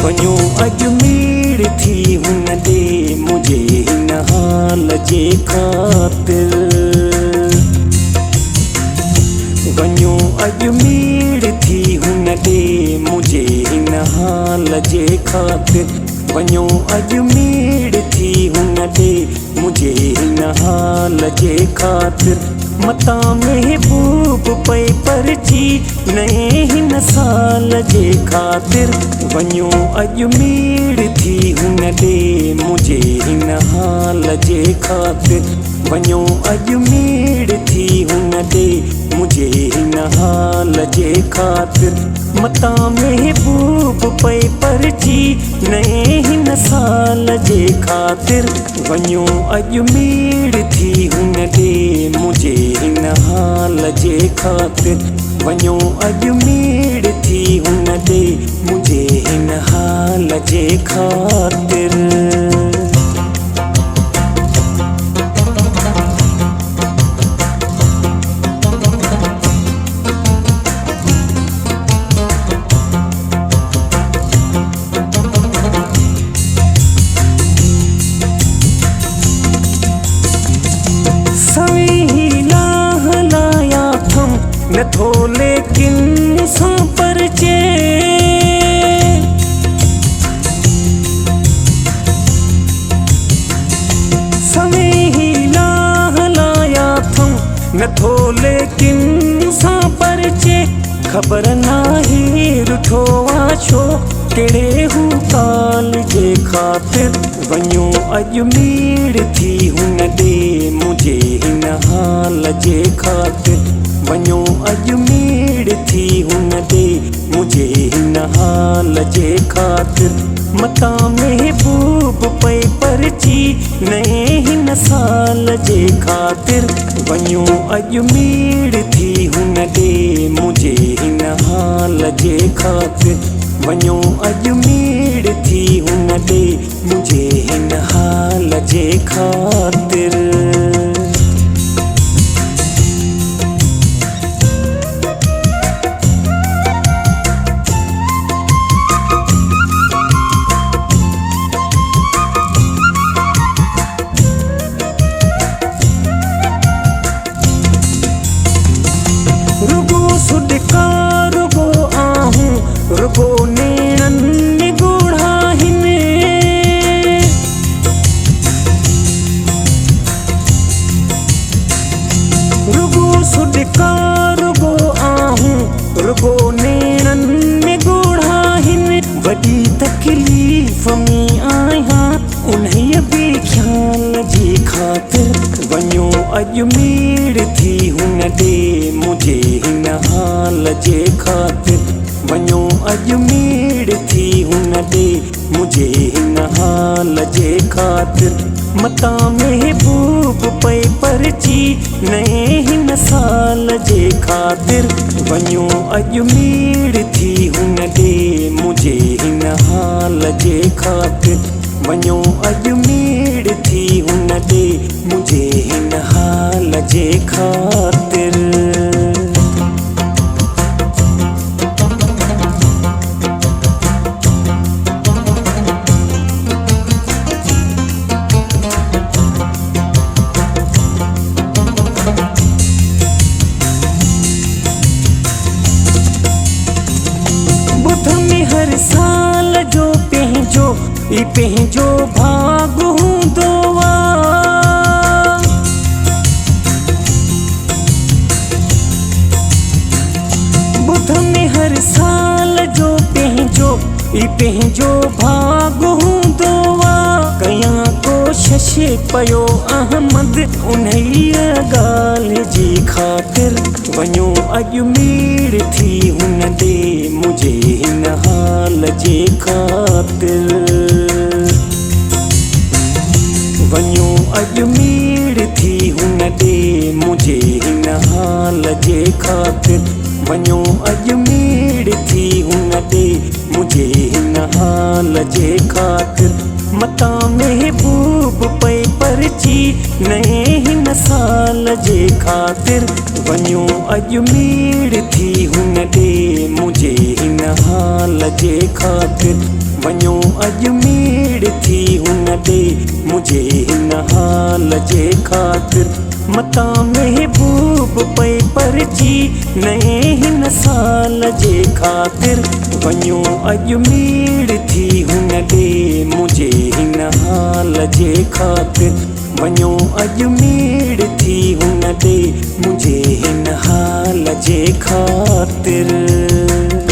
वञो अजमेर थी हुन ॾे मुझे हिन हाल जे ख़ातिर। वञो अजमेर थी हुन ॾे मुझे हिन हाल जे ख़ातिर। वञो अजमेर थी हुन ॾे मुझे हिन हाल जे ख़ातिर। मता महबूब पे परची नए हिन साल जे ख़ातिर। वञो अजमेर थी हुन ॾे मुझे हिन हाल जे ख़ातिर। वञो अजमेर थी हुन ॾे मुझे हिन हाल जे ख़ातिर। मता महबूब पे परची नए हिन साल जे ख़ातिर। वञो अजमेर थी हुन ॾे मुझे हिन हाल जे ख़ातिर। वञो अजमेर थी हुन ॾे मुझे हिन हाल जे ख़ातिर। न थो लेकिन सां परचे समय ही लाह लाया थम। न थो लेकिन सां परचे ख़बर नाहे रुठो आछो कहिड़े हू काल जे ख़ातिर। वञो अजमेर थी हुन ॾे मुझे हिन हाल जे ख़ातिर। वञो अजमेर थी हुन ॾे मुझे हिन हाल जे ख़ातिर। मता महबूब पे परची नए हिन साल जे ख़ातिर। वञो अजमेर थी हुन ॾे मुझे हिन हाल जे ख़ातिर। वञो अजमेर थी हुन ॾे मुझे हिन हाल जे ख़ातिर। रुगो नेणनि ॻोढ़ा हिन। रुगो सुॾका रुगो आहूं रुगो नेणनि ॻोढ़ा हिन। वॾी तकलीफ़ में आहियां उन्हीअ बि ख़्याल जी ख़ातिर। वञो अजमेर थी हुन ॾे मुझे हिन हाल जे ख़ातिर। वञो अजमेर थी हुन ॾे मुझे हिन हाल जे ख़ातिर। मता महबूब पे परची नए हिन साल जे ख़ातिर। वञो अजमेर थी हुन ॾे मुझे हिन हाल जे ख़ातिर। वञो अजमेर थी हुन ॾे मुझे हिन हाल जे ख़ातिर। हर साल जो पंहिंजो भाग हूंदो आहे। ॿुध में हर साल जो पंहिंजो भाग हूंदो आहे। कयां कोशिश पयो अहमद उन्हीअ ॻाल्हि जी ख़ातिर। वञो अजमेर थी हुन ॾे मुझे हिन हाल जे ख़ातिर। वञो अजमेर थी हुन ॾे मुझे हिन हाल जे ख़ातिर। वञो अजमेर थी हुन ॾे मुझे हिन हाल जे ख़ातिर। मता महबूब पे परची नए हिन साल जे ख़ातिर। वञो अजमेर थी हुन ॾे मुझे हिन हाल जे ख़ातिर। वञो अजमेर थी हुन ॾे मुझे हिन हाल जे ख़ातिर मतां महबूब पे परची नए हिन साल जे ख़ातिर वञो अजमेर थी हुन ॾे मुझे हिन हाल जे ख़ातिर वञो अजमेर थी हुन ॾे मुझे हिन हाल जे ख़ातिर।